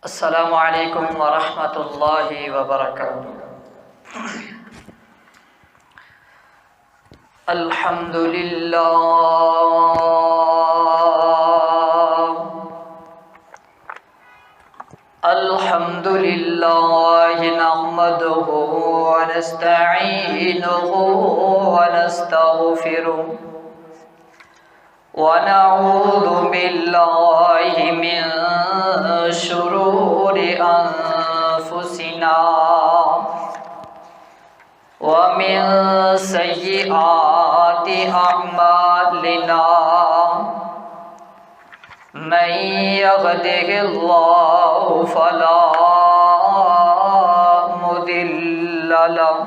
السلام علیکم ورحمۃ اللہ وبرکاتہ۔ الحمد للہ نحمدہ ونستعینہ ونستغفرہ ونعوذ باللہ من شرور انفسنا ومن سیئات اعمالنا من یهده اللہ فلا مضل له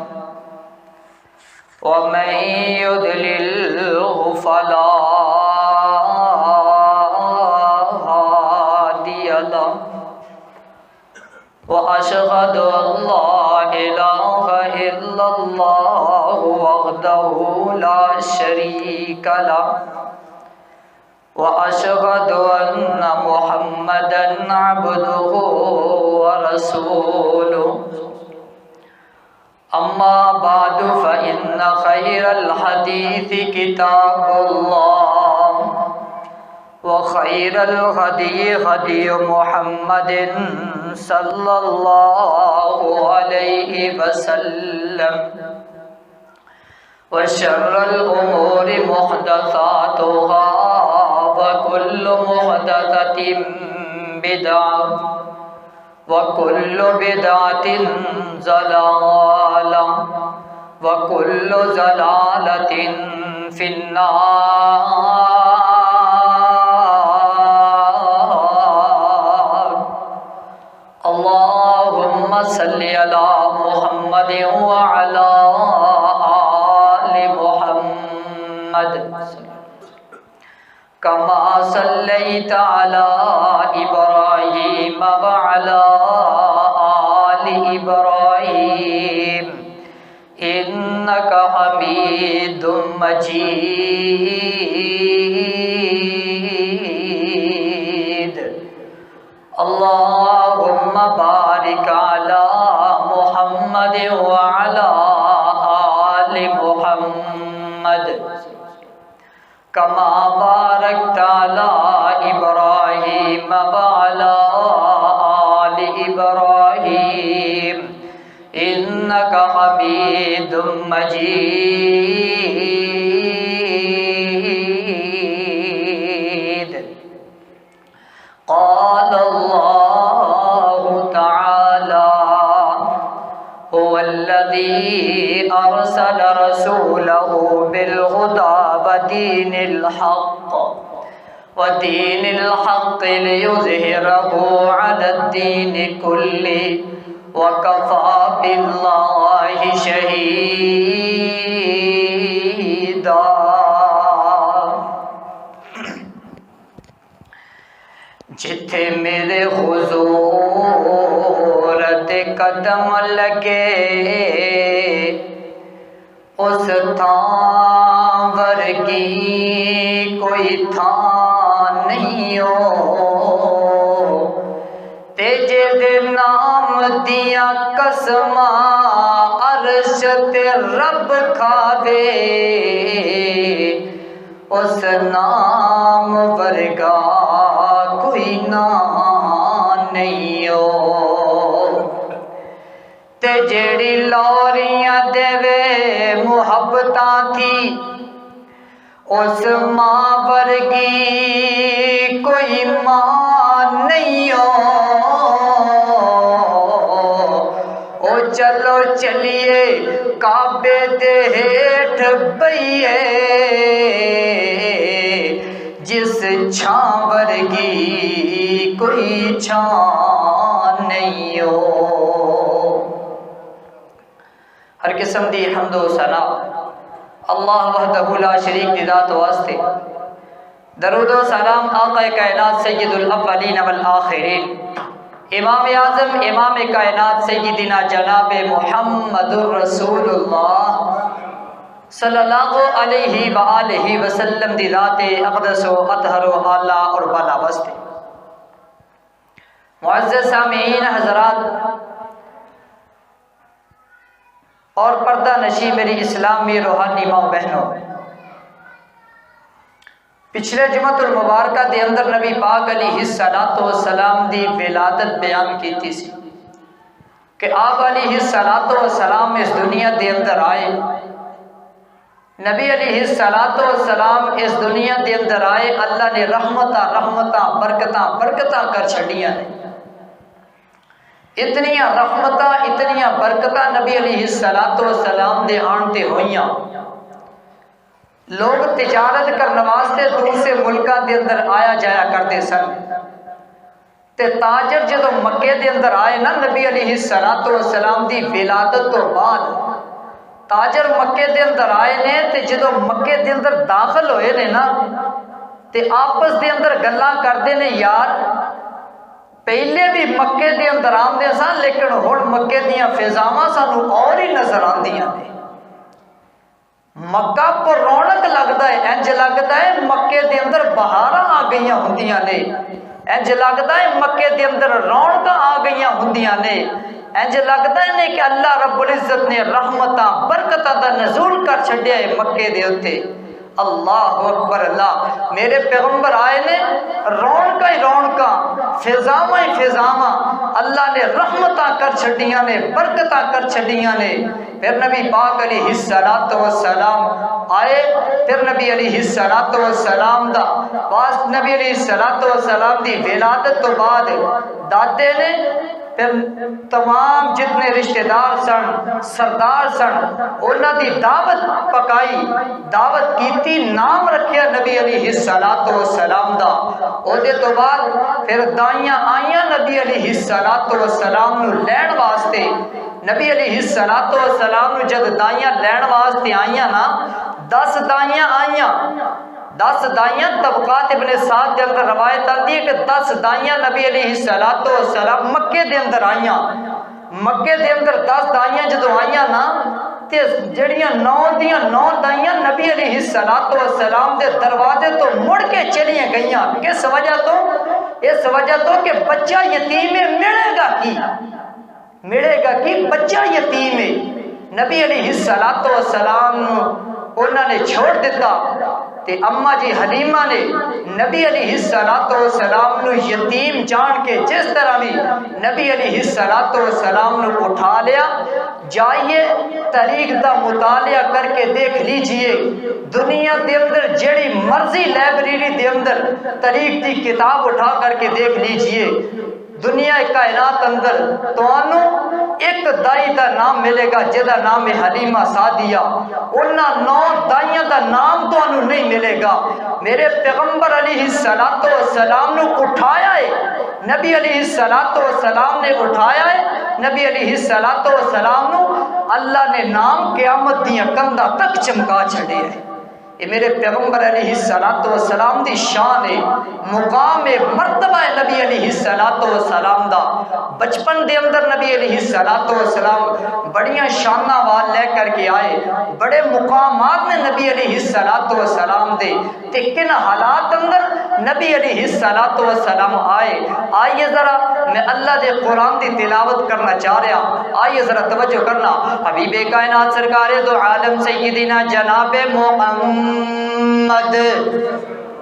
ومن يضلله فلا وأشهد أن لا إله إلا الله وحده لا شريك له وأشهد أن محمدا عبده ورسوله أما بعد فإن خير الحديث كتاب الله وخير الهدي هدي محمد صلی اللہ علیہ وسلم وشر الامور محدثاتها وكل محدثة بدعة وكل بدعة ضلالة وكل ضلالة في النار۔ اللهم صل على محمد وعلى آل محمد كما صليت على إبراهيم وعلى آل إبراهيم إنك حميد مجيد۔ اللهم بارك على محمد وعلى آل محمد كما باركت على إبراهيم وعلى آل إبراهيم إنك حميد مجيد۔ قال الله تعالى هو الذي أرسل رسوله بالهدى ودين الحق ليظهره على الدين كله وكفى بالله شهيدا۔ جتھے میرے حضور دے قدم لگے اس تھاں ورگی کوئی تھاں نہیں ہو، تیجے دے نام دیاں قسماں عرش تے رب کھاوے، اس نام ورگا کوئی نام نہیں ہو، تے جیڑی لوریاں دیوے محبتاں تھی اس ماں ورگی کوئی ماں نہیں ہو۔ او چلو چلیے کعبے دے ہیٹھ بئیے، جس چھاں ورگی کوئی چھاں نہیں ہو۔ ہر قسم دی حمد و ثنا اللہ وحدہ لا شریک دی ذات واسطے، درود و سلام آقا کائنات سید الاولین والآخرین، امام اعظم امام کائنات سیدنا جناب محمد الرسول اللہ صلی اللہ علیہ وآلہ وسلم دی ذات اقدس و اطہر و اعلیٰ اور بالا واسطے معزز سامعین حضرات اور پردہ نشی میری اسلامی روحانی ماں بہنوں، پچھلے جمعۃ المبارکہ دے اندر نبی پاک علیہ الصلوۃ والسلام دی ولادت بیان کیتی سی کہ آپ علیہ الصلوۃ والسلام اس دنیا دے اندر آئے۔ نبی علیہ الصلوۃ والسلام اس دنیا دے اندر آئے، اللہ نے رحمتاں برکتاں کر چھڑیاں نے۔ اتنیاں رحمتاں اتنیاں برکتاں نبی علیہ الصلوۃ والسلام دے آن تے ہوئیاں۔ لوگ تجارت کرنے واسطے دوسرے ملکاں دے اندر آیا جایا کرتے سن، تے تاجر جدو مکے دے اندر آئے نا نبی علیہ الصلوۃ والسلام دی ولادت تو بعد، تاجر مکے دے اندر آئے نے تے جدو مکے دے اندر داخل ہوئے نے نا تے آپس دے اندر گلاں کردے نے، یار پہلے بھی مکے دے اندر آندے سن لیکن ہن مکے دیاں فضاواں سانو اور ہی نظر آندیاں نے۔ مکہ پر رونق لگتا ہے، انج لگتا ہے مکے دے اندر بہاراں آ گئیاں ہوندیاں نے، انج لگتا ہے مکے دے اندر رونقاں آ گئیاں ہوندیاں نے، انج لگتا ہے کہ اللہ رب العزت نے رحمتاں برکتاں دا نزول کر چھڈیا ہے مکے دے اوتے۔ اللہ اکبر اللہ، میرے پیغمبر آئے نے، رونقاں ہی رونقاں، فضاواں ہی فضاواں، اللہ نے رحمتاں کر چھڈیاں نے، برکتاں کر چھڈیاں نے۔ پھر نبی پاک علیہ الصلوۃ والسلام آئے، پھر نبی علیہ الصلوۃ والسلام دا نبی علیہ الصلوۃ والسلام دی ولادت تو بعد دادے نے پھر تمام جتنے رشتہ دار سن، سردار سن، انہاں دی دعوت پکائی، دعوت کیتی، نام رکھیا نبی علیہ الصلوۃ والسلام دا۔ او دے تو بعد پھر دائیاں آئیاں نبی علیہ الصلوۃ والسلام نو لین واسطے۔ نبی علیہ الصلوۃ والسلام نو جد دائیاں لین واسطے آئیاں نا، 10 دائیاں آئیاں، 10 دائیاں طبقات ابن سعد دے اندر روایت آتی ہے کہ 10 دائیاں نبی علیہ الصلوۃ والسلام مکے دے اندر آئیاں۔ مکے دے اندر 10 دائیاں جدو آئیاں نا تے جڑیاں 9 دائیاں نبی علیہ الصلوۃ والسلام دے دروازے تو مڑ کے چلیاں گئیاں۔ کس وجہ تو؟ اس وجہ تو کہ بچہ یتیم ملے گا کی، بچہ یتیم ہے۔ نبی علیہ الصلوۃ والسلام انہوں نے چھوڑ دیتا تے اماں جی حلیمہ نے نبی علیہ الصلوۃ والسلام نو یتیم جان کے جس طرح بھی نبی علیہ الصلوۃ والسلام نو اٹھا لیا۔ جائیے تاریخ دا مطالعہ کر کے دیکھ لیجئے، دنیا دے اندر جڑی مرضی لائبریری دے اندر تاریخ دی کتاب اٹھا کر کے دیکھ لیجئے، دنیا کائنات اندر توانوں ایک دائی دا نام ملے گا جدا نام ہے حلیمہ سعدیہ، انہاں 9 دائیاں دا نام توانوں نہیں ملے گا۔ میرے پیغمبر علیہ الصلوۃ والسلام نے اٹھایا ہے، نبی علیہ الصلوۃ والسلام نے اٹھایا ہے، نبی علیہ الصلوۃ والسلام نو اللہ نے نام قیامت دیاں کندھاں تک چمکا چھڑے ہے۔ یہ میرے پیغمبر علیہ الصلوۃ والسلام دی شان ہے، مقام ہے، مرتبہ ہے نبی علیہ الصلوۃ والسلام دا۔ بچپن دے اندر نبی علیہ الصلوۃ والسلام بڑیاں شاناں وال لے کر کے آئے، بڑے مقامات نے نبی علیہ الصلوۃ والسلام دے، تے کن حالات اندر نبی علیہ الصلوۃ والسلام آئے۔ آئیے ذرا میں اللہ دے قرآن دی تلاوت کرنا چاہ رہا، آئیے ذرا توجہ کرنا۔ حبیب کائنات سرکار دو عالم سیدنا جناب محمد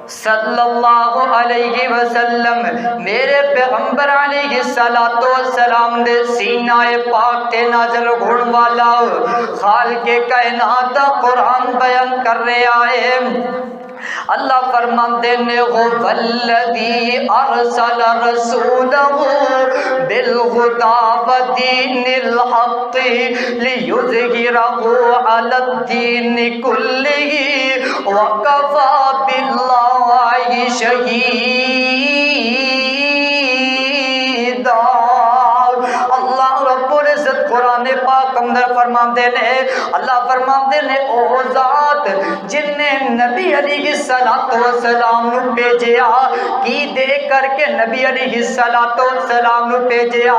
صلی اللہ علیہ وسلم، میرے پیغمبر علیہ الصلوۃ والسلام دے سینہ پاک تے نازل ہون والا خالق کائنات قرآن بیان کر رہا ہے۔ اللہ فرماتے ہیں والذی ارسل رسولہ بالہدی ودین الحق لیظہرہ علی الدین کلہ وکفی باللہ شہیدا۔ اللہ رب العزت قرآن پاک اندر فرماتے ہیں، اللہ فرماندے نے او ذات جن نے نبی علیہ السلام نو بھیجیا کی دے کر کے نبی علیہ السلام نو بھیجیا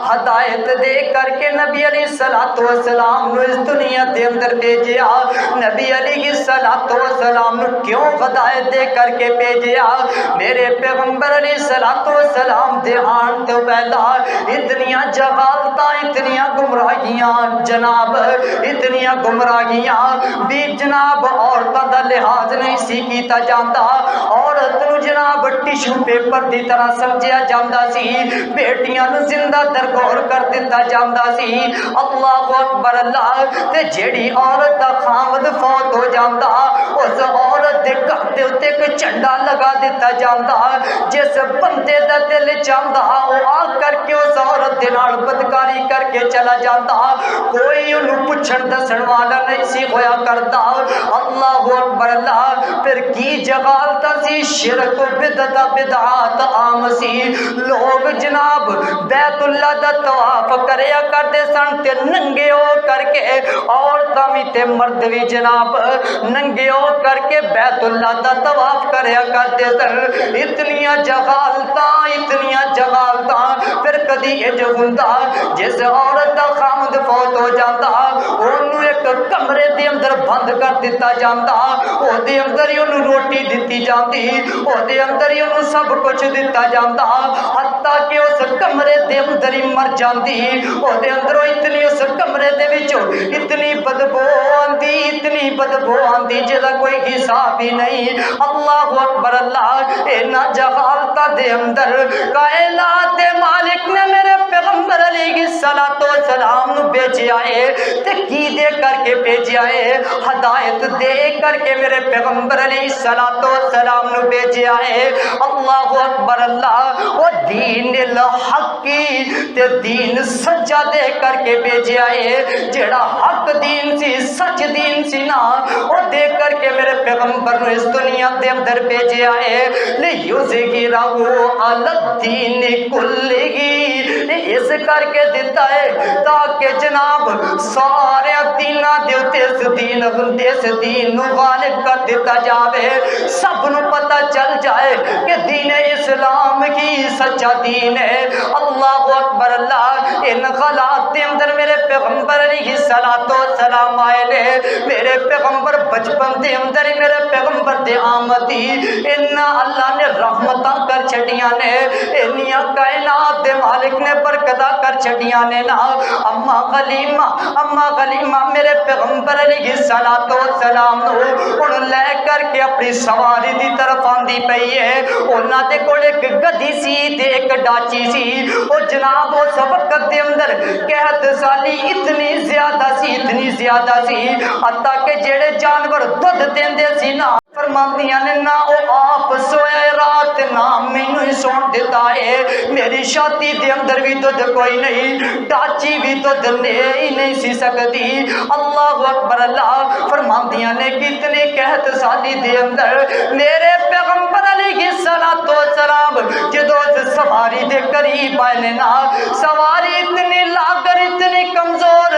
ہدایت دے کر کے نبی علیہ السلام نو اس دنیا دے اندر بھیجیا نبی علیہ السلام نو کیوں ہدایت دے کر کے بھیجیا میرے پیغمبر علیہ السلام دے آن تو پہلا اتنیاں جہالتاں اتنیاں گمراہیاں جناب اتنیاں گمراہیاں بھی جناب عورتاں دا لحاظ نہیں سی کیتا جاندا عورت نو جناب ٹیشو پیپر دی طرح سمجھیا جاندا سی بیٹیاں نو زندہ درگور کر دیتا جاندا سی اللہ اکبر اللہ تے جیڑی عورت دا خامد فوت ہو جاندا اس عورت دے گھر دے اوتے کوئی جھنڈا لگا دیتا جاندا جس بندے دا دل چاہندا او آ کر کے اس عورت دے نال بدکاری کر کے چلا جاندا کوئی انہوں پچھن دسن والا نہیں سی ہویا کرتا اللہ اکبر اللہ پھر کی جغالتا سی شرک و بدعات عام سی لوگ جناب بیت اللہ دا طواف کریا کرتے سن تے ننگے ہو کر کے عورتاں وی تے مرد وی جناب ننگے ہو کر کے بیت اللہ دا طواف کریا کرتے سن اتنیاں جغالتاں پھر کدی اج ہوندا جس عورت دا خامد فوت ہو جاندا اونوں ایک کمرے دے اندر بند کر دیتا جاندا او دے اندر ہی اونوں روٹی دتی جاندی او دے اندر ہی اونوں سب کچھ دتا جاندا حتیٰ کہ اس کمرے دے اندر ہی مر جاندی او دے اندروں اتنی اس کمرے دے وچوں اتنی بدبو آندی جدا کوئی حساب ہی نہیں اللہ اکبر اللہ اینا جہالتا دے اندر کائنات دے مالک نے میرے پیغمبر علیہ السلام نو بھیجیا ہے تے کی دے کر کے بھیجیا ہے ہدایت دے کر کے میرے پیغمبر علیہ السلام نو بھیجیا ہے اللہ اکبر اللہ وہ دین الحق تے دین سچا دے کر کے بھیجیا ہے جڑا حق دین سی سچ دین سی نا وہ دے کر کے میرے پیغمبر نو اس دنیا دے اندر بھیجیا ہے لیُظْہِرَہُ عَلَى الدِّینِ کُلِّهِ اس کر کے دیتا ہے تاکہ جناب سارے دیناں دے اس دین نو غالب کر دیتا جاوے سب نو پتہ چل جائے کہ دین اسلام کی سچا دین ہے اللہ اکبر اللہ ان غلات دے اندر میرے پیغمبر علیہ السلام آئے نے میرے پیغمبر بچپن دے اندر ہی میرے پیغمبر دے آمدی انہا اللہ نے رحمتاں کر چھڑیاں نے انہا کائنات دے مالک نے برکتہ کر چھڑیاں نے نا اما غلیمہ میرے پیغمبر علیہ السلام انہوں لے کر کے اپنی سواری دی طرف آندی پئی ہے انہاں دے کول ایک گدھی سی تے ایک ڈاچی سی او جناب اس وقت دے اندر قحط سالی اتنی زیادہ سی حتیٰ کہ جڑے جانور دودھ دیندے سی نا فرماندیاں نے نہ او آپ سوئے رات نہ مینوں ہی سون دیتا ہے میری شادی دے اندر بھی دودھ کوئی نہیں ڈاچی بھی دودھ لے ہی نہیں سی سکتی اللہ اکبر اللہ فرماندیاں نے کتنے قحط سالی دے اندر میرے پیغمبر علیہ السلام جدو سواری دے قریب آئے نا سواری اتنی لاغر اتنی کمزور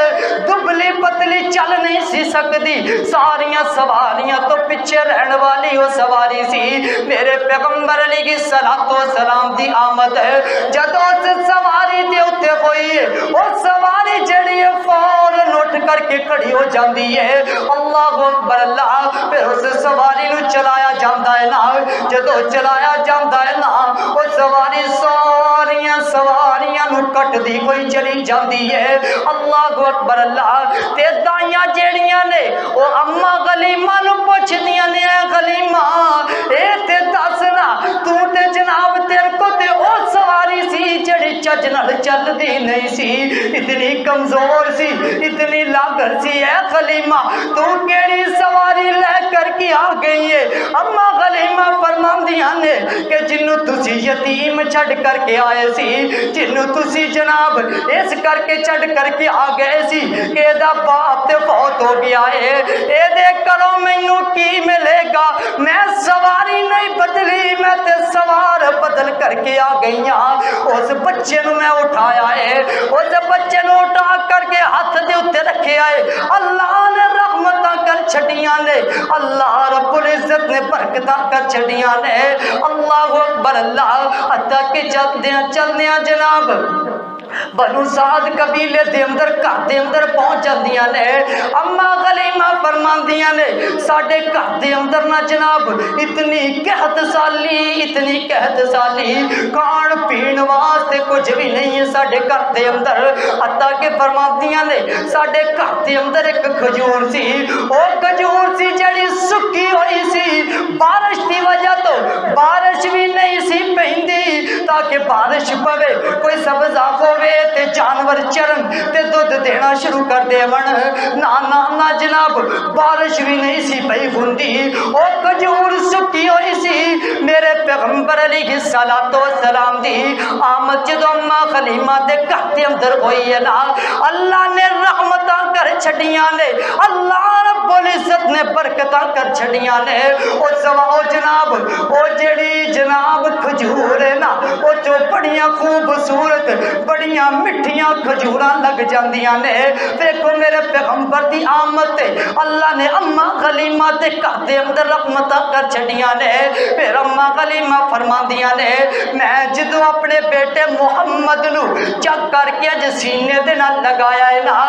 دبلی پتلی چل نہیں سی سکتی ساریاں سواریاں تو پیچھے رہن والی وہ سواری سی میرے پیغمبر علیہ السلام دی آمد ہے جدو سواری دے اتے ہوئی وہ سواری جڑی ہے فوراً اٹھ کر کے کھڑی ہو جاندی ہے اللہ اکبر اللہ پھر اس سواری نو چلایا جاندا ہے نا جدو چلایا جاندا ہے نا وہ سواری سواریاں نو کٹ دی کوئی چلی جاندی ہے اللہ اکبر اللہ تے دائیاں جیڑیاں نے وہ اما غلیمہ نو پوچھ دیاں نے غلیمہ اے تے دسنا تو تے جناب تیرے کو تے او سواری سی جڑی چج نال چل دی نہیں سی اتنی کمزور سی اتنی لاغر سی اے غلیمہ تو کیڑی سواری لے کر کے آ گئی ہے۔ اما غلیمہ فرماندیاں نے کہ جنوں تسی یتیم چھڑ کر کے آئے سی، جنوں تسی جناب اس کر کے چھڑ کر کے آ گئے سی کہ دا باپ تے فوت ہو گیا ہے، اے دے کرو مینوں کی ملے گا؟ میں سواری نہیں بدلی، میں تے سوار بدل کر کے آ گئی ہاں۔ اس بچے نو میں اٹھایا ہے، اس بچے نو اٹھا کر کے ہاتھ دے اوتے رکھے آئے، اللہ نے رحمتاں کر چھڈیاں نے، اللہ رب العزت نے برکتاں کر چھڈیاں نے۔ اللہ اکبر اللہ، حتیٰ کہ چلدیاں جناب بنو سعد قبیلے دے اندر گھر دے اندر پہنچ جاندیاں نے۔ اما غلیمہ فرماندیاں نے ساڈے گھر دے اندر نہ جناب اتنی قحط سالی کھان پین واسطے کچھ بھی نہیں ہے ساڈے گھر دے اندر، حتیٰ کہ فرماندیاں نے ساڈے گھر دے اندر ایک کھجور سی، او کھجور سی جڑی سکی ہوئی سی، بارش دی وجہ تو بارش بھی نہیں سی پیندی تاکہ بارش پوے کوئی سبزہ ہوئے تے جانور چرن تے دودھ دینا شروع کر دے من، نہ جناب بارش بھی نہیں سی پئی ہوندی، او کھجور سکی ہوئی سی۔ میرے پیغمبر علیہ السلام دی آمد جدو اما خلیمہ دے گھر دے اندر ہوئی ہے نا، اللہ نے رحمتاں کر چھڈیاں نے، اللہ رب العزت نے برکتاں کر چھڈیاں نے۔ او جناب او جڑی جناب کھجور ہے نا، او جو بڑیاں خوبصورت بڑیاں مٹھیاں کھجوراں لگ جاندیاں نے۔ دیکھو میرے پیغمبر دی آمد تے اللہ نے اما غلیمہ دے گھر دے اندر رحمتاں کر چھڈیاں نے۔ پھر اما غلیمہ فرماندیاں نے میں جدو اپنے بیٹے محمد نو چک کر کے اج سینے دے نال لگایا ہے نا،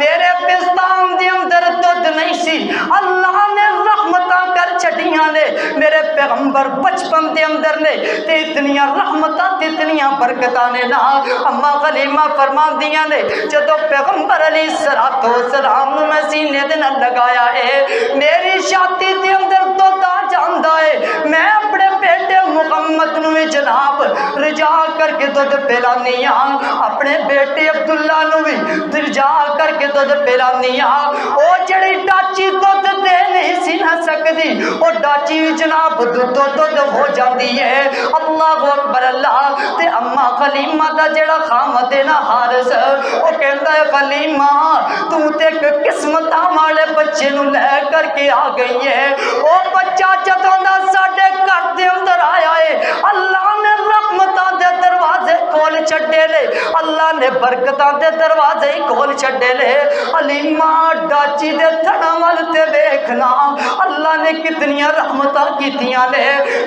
میرے پستان دے اندر دودھ نہیں سی، اللہ نے رحمتاں کر چھڈیاں نے۔ میرے پیغمبر بچپن دے اندر نے تے اتنیاں رحمتاں تے اتنیاں برکتاں نے نا۔ اما غلیمہ فرماندیاں نے جدو پیغمبر علیہ السلام نو میں سینے دے نال لگایا ہے، میری چھاتی دے اندر دودھ آ جاندا ہے، میں اپنے بیٹے محمد نو جناب رجا کر کے دودھ پلانی ہاں، اپنے بیٹے عبداللہ نو بھی رجا کر کے دودھ پلانی ہاں۔ او جڑی ڈاچی دودھ دے نہیں سی نہ سکدی، او ڈاچی جناب دودھ ہو جاندی ہے۔ اللہ اکبر اللہ۔ تے اما خلیمہ دا جڑا خامد ہے نا حارث، او کہندا ہے خلیمہ تو تے ایک قسمتاں والے بچے نو لے کر کے آ گئی ہے، او بچہ جدوں دا ساڈے گھر دے اندر آیا ہے، اللہ نے رحمتاں دے دروازے کھول چھڈے لے، اللہ نے برکتاں دے دروازے کھول چھڈے لے۔ حلیمہ ڈاچی دے تھڑاں ول تے ویکھنا، اللہ نے کتنیاں رحمتاں کیتیاں نے۔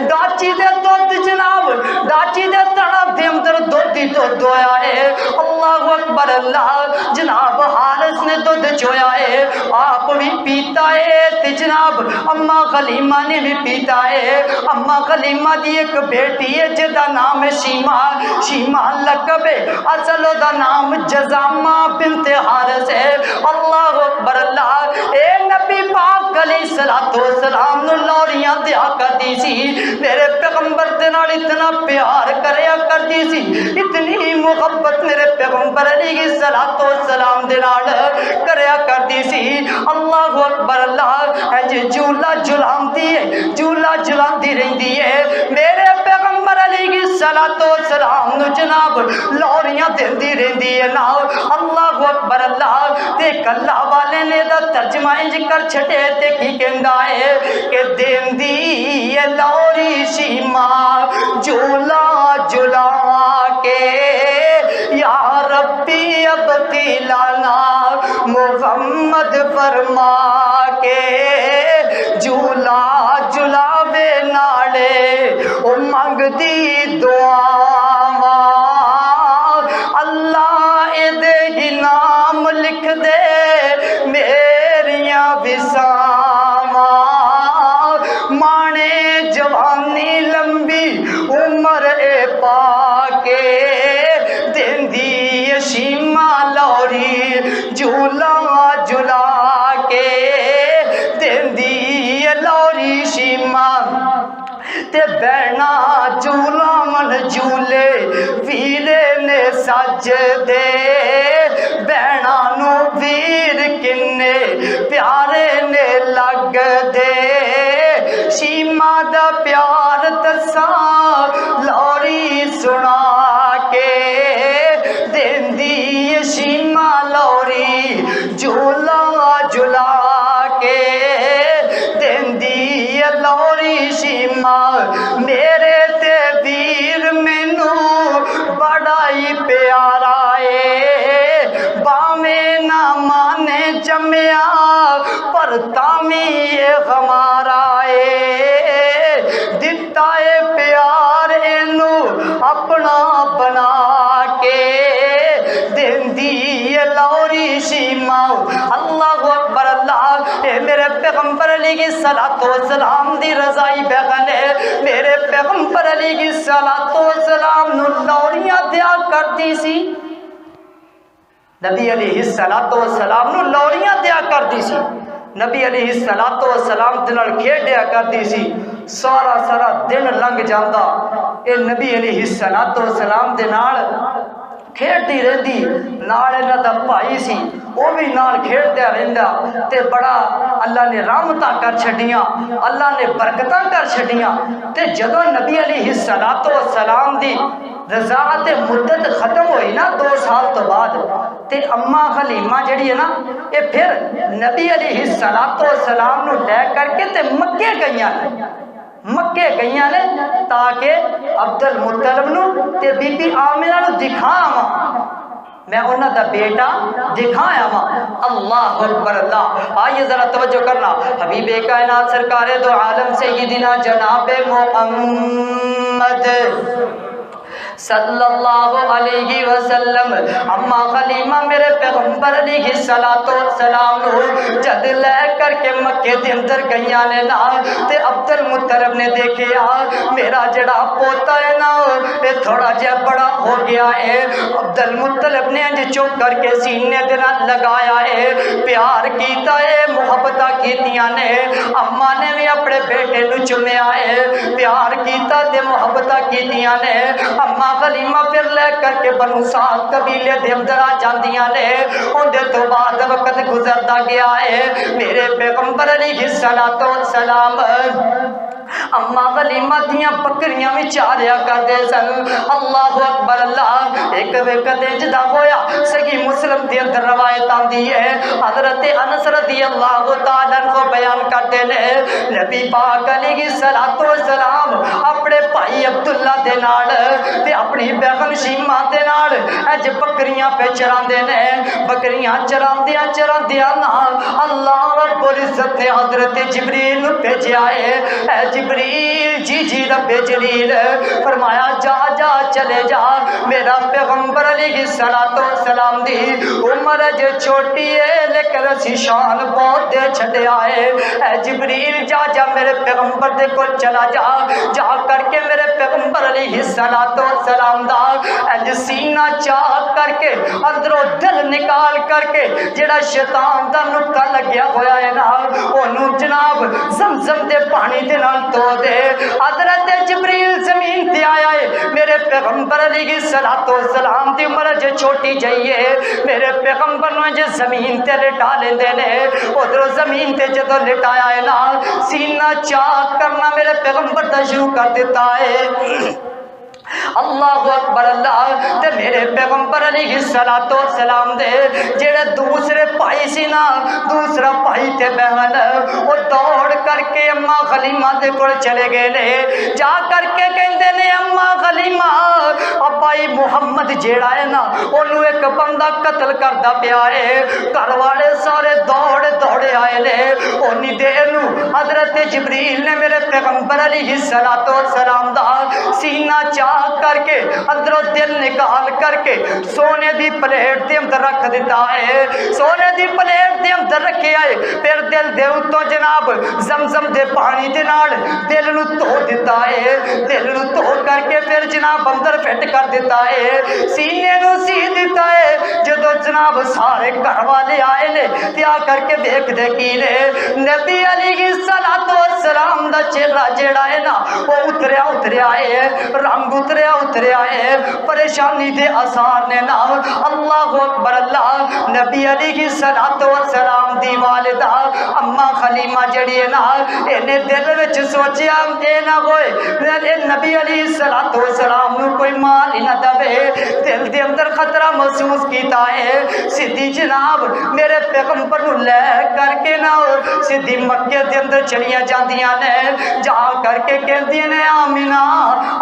ڈاچی دے دودھ جناب ڈاچی دے تھڑاں دے اندر دودھ ہی دودھ ہویا ہے۔ اللہ اکبر اللہ۔ جناب حارث نے دودھ چویا ہے، آپ بھی پیتا ہے تے جناب اما غلیمہ نے بھی پیتا ہے۔ اما غلیمہ دی ایک بیٹی ہے جدا نام ہے شیمہ لقب ہے، اصل دا نام جزامہ بنت حارث ہے۔ اللہ اکبر اللہ۔ اے نبی پاک علیہ السلام نو لوریاں دیا کرتی سی، میرے پیغمبر دے نال اتنا پیار کریا کرتی سی، اتنی محبت میرے پیغمبر علیہ السلام دے نال کریا کرتی سی۔ اللہ اکبر اللہ۔ اج جھولا جھلاندی رہندی ہے، میرے پیغمبر علیہ السلام نو جناب لوریاں دیندی رہندی ہے نا۔ اللہ اکبر اللہ۔ تے اللہ والے نے دا ترجمہ انج کر چھٹے تے کی کہندا ہے کہ دیندی ہے لوری شیمہ جھولا جھلا کے، یا ربی اب لانا محمد فرما کے، جھولا جھلاوے نالے او منگ دی دعاواں، اللہ اے دے ہی نام لکھ دے میریاں وساواں، مانے جوانی لمبی عمر اے پاکے، دیندی شیمہ لوری جھولا جھلا کے، دیندی لوری شیمہ تے بہنا جھولا من جھولے ویرے نے سج دے، بہنا نو ویر کنے پیارے نے لگ دے، شیماں دا پیار دساں لوری سنا کے دیندی ہے شیماں لوری جھولا جھلا کے دیندی ہے لوری شیماں میرے تے ویر مینو بڑا ہی پیارا ہے باویں نہ مانے جمیا پر تامی ہمارا ہے دتا ہے پیار اینو اپنا بنا کے دیندی ہے لوری شیماں اللہ اکبر اللہ اے میرے پیغمبر علیہ الصلوۃ والسلام دی رضائی بیان ہے میرے پیغمبر علیہ الصلوۃ والسلام نو لوریاں دیا کرتی سی نبی علیہ الصلوۃ والسلام نو لوریاں دیا کرتی سی نبی علیہ الصلوۃ والسلام دے نال کھیڈیا کرتی سی سارا سارا دن لنگ جاندا اے نبی علیہ الصلوۃ والسلام دے نال کھیڈتی رہندی نال انہاں دا بھائی سی وہ بھی نال کھیڈدا رہندا تے بڑا اللہ نے رحمتاں کر چھڈیاں اللہ نے برکتاں کر چھڈیاں تے جدوں نبی علیہ الصلوۃ والسلام دی رضاعت مدت ختم ہوئی نا 2 سال تو بعد تے اماں حلیمہ جڑی ہے نا یہ پھر نبی علیہ الصلوۃ والسلام نو لے کر کے تے مکے گئیاں نے تاکہ عبد المطلب نو تے بی بی آمنہ نو دکھاواں میں انہاں دا بیٹا دکھایا ماں اللہ اکبر اللہ آئیے ذرا توجہ کرنا حبیب کائنات سرکار دو عالم سیدنا جناب محمد صلی اللہ علیہ وسلم اما حلیمہ میرے پیغمبر علیہ السلام نو جد لے کر کے مکے دے اندر گئیاں نے نا تے عبد المطلب نے دیکھیا میرا جڑا پوتا ہے نا اے تھوڑا جہا بڑا ہو گیا ہے عبد المطلب نے انج چوک کر کے سینے دے نال لگایا ہے پیار کیتا ہے محبتاں کیتیاں نے اما نے بھی اپنے بیٹے نو چومیا ہے پیار کیتا تے محبتاں کیتیاں نے اما حلیمہ پھر لے کر کے بنو سعد قبیلے دے اندر آ جاندیاں نے ان دے تو بعد وقت گزرتا گیا ہے میرے پیغمبر علیہ السلام اما حلیمہ دیاں بکریاں بھی چاریا کر دے سن اللہ اکبر اللہ ایک وقت جدا ہویا صحیح مسلم دے اندر روایت آندی ہے حضرت انس رضی اللہ تعالیٰ کو بیان کرتے ہیں نبی پاک علیہ السلام اپنے بھائی عبداللہ دے نال تے اپنی بیگم شیمہ دے نال اج بکریاں پہ چراندے نے بکریاں چراندیاں نا اللہ رب العزت نے حضرت جبریل نو بھیجیا ہے اے جبریل جی رب جلیل فرمایا جا چلے جا میرا پیغمبر علیہ السلام دی عمر جو چھوٹی ہے لیکن اسی شان بہت دے چھڈیا ہے اے جبریل جا میرے پیغمبر دے کول چلا جا کر کے میرے پیغمبر علیہ السلام دا اج سینہ چاک کر کے اندروں دل نکال کر کے جڑا شیطان دا نکتا لگیا ہویا ہے نا اونوں جناب زمزم دے پانی دے نال تو دے حضرت جبریل زمین تے آیا ہے میرے پیغمبر علیہ السلام دی عمر جو چھوٹی جائیے میرے پیغمبر نو جو زمین تے لٹا لیندے نے ادھر زمین تے جدو لٹایا ہے نا سینہ چاک کرنا میرے پیغمبر دا شروع کر دیتا ہے اللہ اکبر اللہ تے میرے پیغمبر علیہ السلام دے جڑے دوسرے بھائی سی نا دوسرا بھائی تے بہن وہ دوڑ کر کے اما حلیمہ دے کول چلے گئے نے جا کر کے کہندے نے اما حلیمہ ابائی محمد جیڑا ہے نا انہوں ایک بندہ قتل کردا پیا ہے گھر والے سارے دوڑے آئے نے اونی دیر نو حضرت جبریل نے میرے پیغمبر علیہ السلام دا سینہ چاک کر کے اندروں دل نکال کر کے سونے دی پلیٹ دے اندر رکھ دیتا ہے سونے دی پلیٹ دے اندر رکھے آئے پھر دل دے اتوں جناب زمزم دے پانی دے نال دل نو تو دیتا ہے دل نو تو کر کے پھر جناب اندر فٹ کر دیتا ہے، سینے نو سی دیتا ہے۔ جدو جناب سارے گھر والے آئے نے تے آ کر کے دیکھ دے کی نے نبی علیہ السلام دا چہرہ جیڑا ہے نا وہ اتریا ہے، رنگ اتریا ہے، پریشانی دے آثار نے نا۔ اللہ اکبر اللہ۔ نبی علیہ السلام دی والدہ اما خلیمہ جڑی ہے نا انہیں دل وچ سوچیا اے نہ ہوئے نبی علیہ السلام نو کوئی مال ہی نہ دے، دل دے اندر خطرہ محسوس کیتا ہے، سیدھی جناب میرے پیغمبر نو لے کر کے نہ سیدھی مکے دے اندر چڑیاں جاندیاں نے، جا کر کے کہندیاں نے آمینہ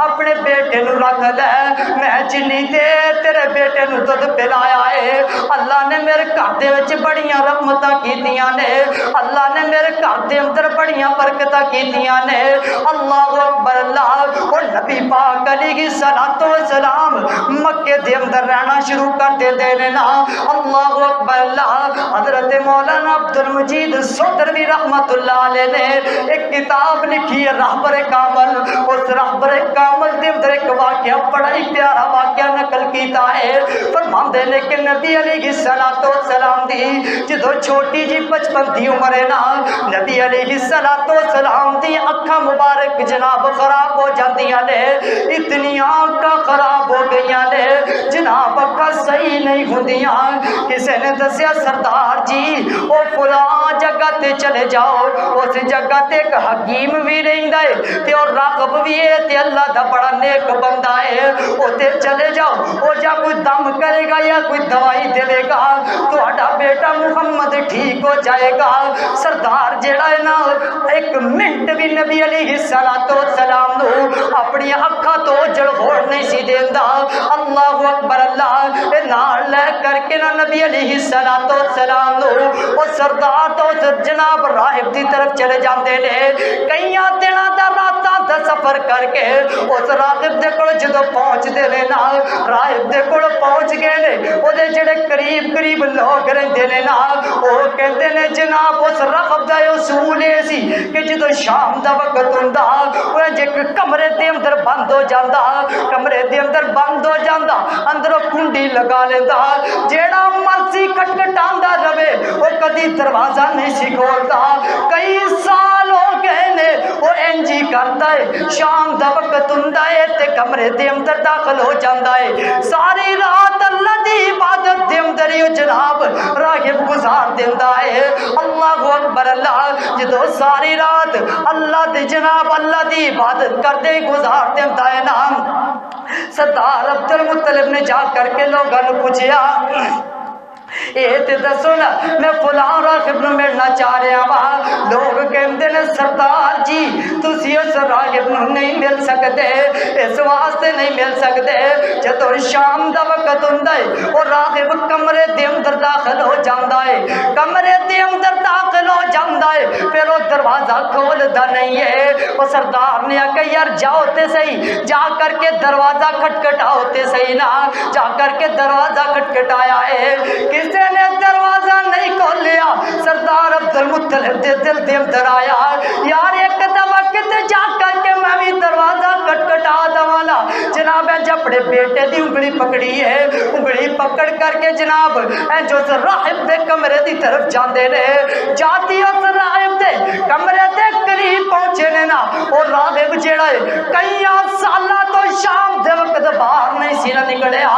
اپنے بیٹے نو رکھ لے، میں جنی دے تیرے بیٹے نو دودھ پلایا ہے، اللہ نے میرے گھر دے وچ بڑیاں رحمتاں کیتیاں نے، اللہ نے میرے گھر دے اندر بڑیاں برکتاں کیتیاں نے۔ اللہ اکبر اللہ۔ اور نبی پاک علیہ السلام مکے دے اندر رہنا شروع کر دے دینے نا۔ اللہ اکبر اللہ۔ حضرت مولانا عبد المجید سودروی رحمت اللہ علیہ نے ایک کتاب لکھی ہے رہبر کامل، اس رہبر کامل دے اندر ایک واقعہ بڑا ہی پیارا واقعہ نقل کیتا ہے۔ فرماندے نے کہ نبی علیہ السلام دی جدو چھوٹی جی 55 دی عمر ہے نا، نبی علیہ السلام دی اکھاں مبارک جناب خراب ہو جاندیاں نے، اتنی آنکھاں خراب ہو گئیاں نے جناب، اکھاں صحیح نہیں ہوندیاں۔ کسی نے دسیا سردار جی او فلاں جگہ تے چلے جاؤ، اس جگہ تے ایک حکیم بھی رہندا ہے تے اور راغب بھی ہے تے اللہ دا بڑا نیک بندہ ہے، او تے چلے جاؤ، او جا کوئی دم کرے گا یا کوئی دوائی دے گا تہاڈا بیٹا محمد ٹھیک ہو جائے گا۔ سردار جیڑا ہے نا ایک منٹ بھی نبی علیہ السلام نو اپنی اکھاں تو اجڑ ہوڑ نہیں سی دیندا۔ اللہ اکبر اللہ۔ اے نال لے کر کے نا نبی علیہ السلام نو او سردار تو جناب راہب دی طرف چلے جاندے نے، کئیاں دناں دا راتاں دا سفر کر کے اس راہب دے کول جدو پہنچ دے نے نا، راہب دے کول پہنچ گئے نے، او دے جڑے قریب لوگ رہندے نے نا او کہندے نے جناب اس راہب دا اصول اے سی کہ جدو شام دا وقت ہوندا او جے کمرے دے اندر بند ہو جاندا، کمرے دے اندر بند ہو جاندا، اندروں کنڈی لگا لیندا، جیڑا مرضی کھٹکھٹاندا رہے او کدی دروازہ نہیں سی کھولدا۔ کئی سال ہو گئے نے او انجی کردا ہے، شام دا وقت ہوندا ہے تے کمرے دے اندر داخل ہو جاندا ہے، ساری رات اللہ دی عبادت دے اندر ہی جناب راغب گزار دیندا ہے۔ اللہ اکبر اللہ۔ جدو ساری رات اللہ دی جناب اللہ دی عبادت کردے گزار دیندا ہے نا، سردار عبد المطلب نے جا کر کے لوگاں نوں پوچھیا اے تے دسو نا میں فلاں راغب نوں ملنا چاہ رہا وا، لوگ کہندے نے سردار جی تسی اس راغب نوں نہیں مل سکتے، اس واسطے نہیں مل سکتے جدو شام دا وقت ہوندا ہے اور راغب کمرے دے اندر داخل ہو جاندا ہے، کمرے دے اندر داخل ہو جاندا ہے پھر وہ دروازہ کھولدا نہیں ہے۔ وہ سردار نے آکھیا یار جاؤ تے صحیح، جا کر کے دروازہ کھٹکھٹاؤ تے صحیح نا، جا کر کے دروازہ کھٹکھٹایا ہے، کسی نے دروازہ نہیں کھولیا۔ سردار عبد المطلب دے دل دے اندر آیا یار ایک دفعہ کتے جا کر کے میں بھی دروازہ کھٹکھٹا دوالا۔ جناب اپنے بیٹے دی انگلی پکڑی ہے، انگلی پکڑ کر کے جناب جو راہب دے کمرے دی طرف جاندے نے، جاتی اس راہب دے کمرے دے قریب پہنچے نے نا، اور راہب جیڑا ہے کئی سالاں تو شام دے وقت باہر نہیں سی نہ نکلیا،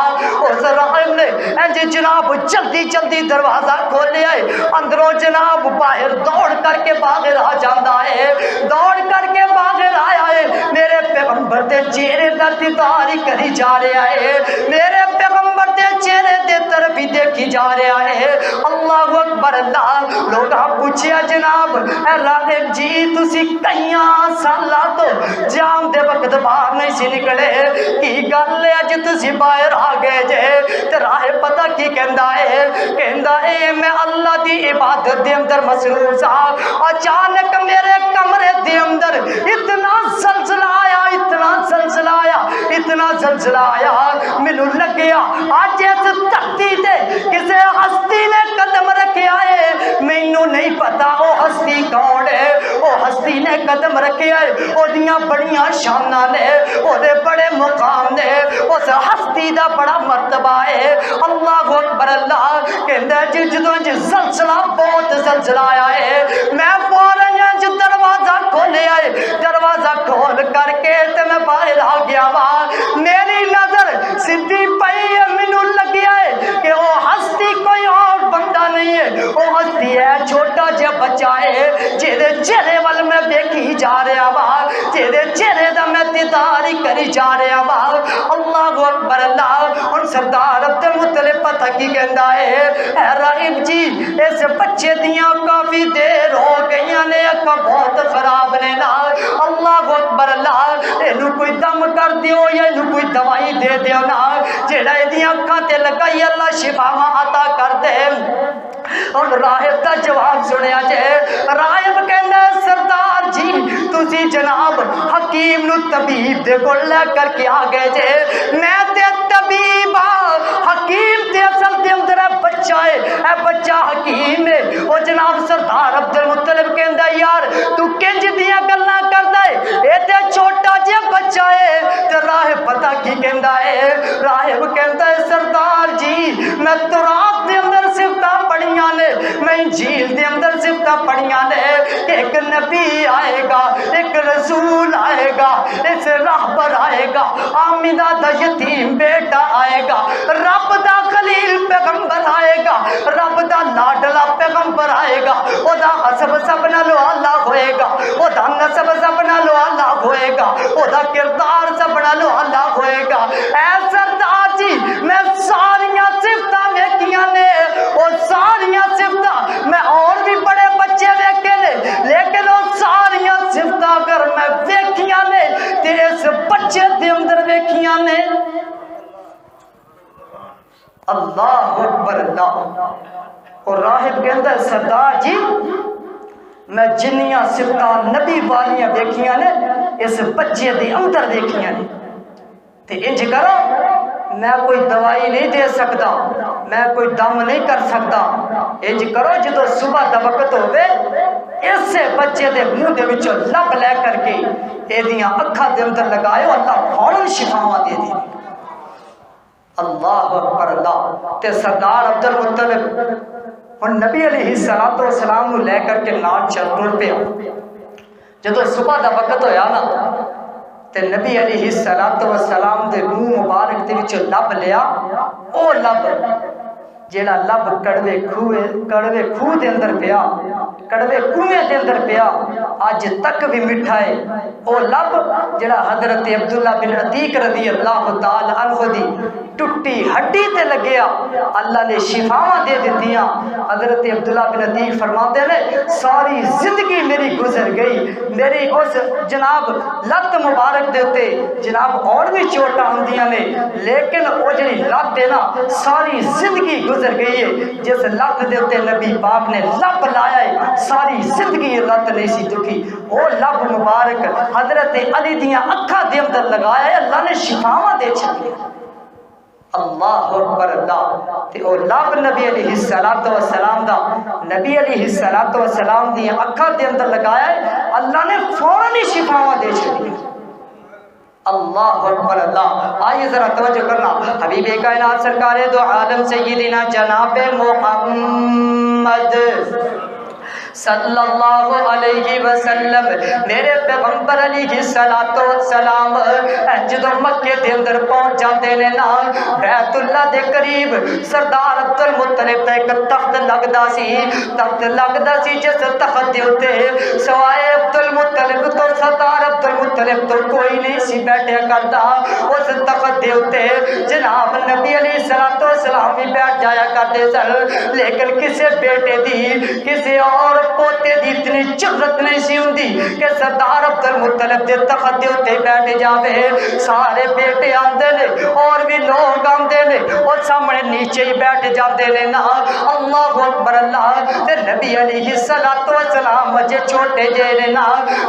اس راہب نے جناب جلدی دروازہ کھولیا ہے، اندروں جناب باہر دوڑ کر کے باہر آ جاندا ہے، دوڑ کر کے باہر آیا ہے، میرے پیغمبر دے چہرے دا دیدار ہی کری جا رہا ہے، میرے پیغمبر دے چہرے دے طرف ہی دیکھی جا رہا ہے۔ اللہ اکبر اللہ۔ لوگاں پوچھیا جناب اے راغب جی تسی کئیاں سالاں تو جام دے وقت باہر نہیں سی نکلے، کی گل ہے اج تسی باہر آ گئے جے؟ تے راہب پتہ کی کہندا ہے میں اللہ دی عبادت دے اندر مصروف سا، اچانک میرے کمرے دے اندر اتنا زلزلہ آیا، اتنا زلزلہ آیا مینوں لگیا اج اس دھرتی تے کسے ہستی نے قدم رکھیا ہے، مینوں نہیں پتا وہ ہستی کون ہے، وہ ہستی نے قدم رکھیا ہے، وہ دیاں بڑیاں شاناں نے، وہ دے بڑے مقام نے، اس ہستی صحابی دا بڑا مرتبہ ہے. اللہ اکبر. اللہ کہندا ہے جدوں زلزلہ بہت زلزلہ آیا ہے میں فوراً دروازہ کھولیا ہے. دروازہ کھول کر کے تے میں باہر آ گیا وا. میری نظر سیدھی پئی ہے مینوں لگیا ہے کہ وہ ہستی کوئی اور بندہ نہیں ہے. وہ ہستی ہے چھوٹا جہا بچہ ہے جہدے چہرے وال میں دیکھی جا رہا وا, جہدے چہرے دا میں دیدار کری جا رہا وا. اللہ اکبر. اللہ اور سردار عبد المطلب پتہ کی کہندا ہے اے راہب جی اس بچے دیاں کافی دیر ہو گئی نے, اکھاں بہت خراب نے نا. اللہ اکبر. اللہ اینو کوئی دم کر دیو یا اینو کوئی دوائی دے دیو نا جیڑا ایدیاں اکھاں تے لگائی اللہ شفاواں عطا کر دے. اور راہب دا جواب سنیا جے. راہب کہندا ہے سردار جی تسی جناب حکیم نو طبیب دے کول لے کر کے آ گئے جے. میں تے طبیب حکیم تے اصل دے اندر بچہ ہے, اے بچہ حکیم ہے. او جناب سردار عبد المطلب کہندا یار تو کنج دیاں گلاں کردا ہے, اے تے چھوٹا جہا بچہ ہے. تے راہب پتہ کی کہندا ہے. راہب کہندا ہے سردار جی میں تورات دے اندر صفتاں پڑھیاں نے, میں انجیل دے اندر صفتاں پڑھیاں نے کہ ایک نبی آئے گا, ایک رسول آئے گا, ایک راہبر آئے گا, آمینہ دا یتیم بیٹا آئے گا, رب دا خلیل پیغمبر آئے گا, رب دا لاڈلا پیغمبر آئے گا, او دا حسب سب نالو اللہ ہوئے گا, او دا نسب سب نالو اللہ ہوئے گا, او دا کردار سب نالو اللہ ہوئے گا. اے سردار جی میں ساریاں صفتاں ویکھیاں نے, او ساریاں صفتاں میں اور بھی بڑے بچے ویکھے نے لیکن او ساریاں صفتاں اگر میں ویکھیاں نے تے اس بچے دے اندر ویکھیاں نے. اللہ اکبر. اللہ اور راہب کہندا ہے سردار جی میں جنیاں صفتاں نبی والیاں دیکھیاں نے اس بچے دے اندر دیکھیاں نے. تے انج کرو میں کوئی دوائی نہیں دے سکتا, میں کوئی دم نہیں کر سکتا. انج کرو جدو صبح دا وقت ہوئے اس بچے دے منہ دے وچوں لب لے کر کے ایدیاں اکھاں دے اندر لگائے, اللہ فوراً شفاواں دے دے. اللہ اکبر. اللہ تے سردار عبد المطلب اور نبی علیہ السلام نو لے کر کے نال چل ٹر پیا. جدو صبح دا وقت ہویا نا تے نبی علیہ السلام دے منہ مبارک دے وچوں لب لیا. او لب جیڑا لب کڑوے خوہ دے اندر پیا, کڑوے کنویں دے اندر پیا, آج تک بھی مٹھا ہے. او لب جڑا حضرت عبداللہ بن عتیق رضی اللہ تعالی عنہ دی ٹٹی ہڈی تے لگیا اللہ نے شفاواں دے دتیاں. حضرت عبداللہ بن عتیق فرماتے نے ساری زندگی میری گزر گئی, میری اس جناب لت مبارک دے تے جناب اور بھی چوٹاں ہوندیاں نے لیکن او جڑی لت ہے نا ساری زندگی گزر گئی ہے. جس لت دے تے نبی پاک نے لب لایا ہے ساری زندگی لت نہیں سی دکھی. او لب مبارک حضرت علی دیاں اکھاں دے اندر لگایا ہے, اللہ نے شفاواں دے چھڈی. اللہ اکبر. اللہ تے او لب نبی علیہ السلام دا نبی علیہ السلام دی اکھاں دے اندر لگایا ہے, اللہ نے فوراً ہی شفاواں دے چھڈی. اللہ اکبر. اللہ آئیے ذرا توجہ کرنا. حبیب کائنات سرکار دو عالم سیدنا جناب محمد صلی اللہ علیہ وسلم میرے پیغمبر علیہ السلام جدو مکے دے اندر پہنچ جاتے نے نا بیت اللہ دے قریب سردار عبد المطلب دا ایک تخت لگدا سی جس تخت دے اوتے سوائے عبد المطلب تو سردار عبد المطلب تو کوئی نہیں سی بیٹھیا کردا. اس تخت دے اوتے جناب نبی علیہ السلام بھی بیٹھ جایا کرتے سن لیکن کسے بیٹے دی کسے اور پوتے دی اتنی جرت نہیں سی ہوندی کہ سردار عبد المطلب دے تخت دے اوتے بیٹھ جاوے. سارے بیٹے آندے نے اور بھی لوگ آندے نے اور سامنے نیچے ہی بیٹھ جاندے نے نا اللہ اکبر اللہ تے نبی علیہ الصلوۃ والسلام اجے چھوٹے جے نے نا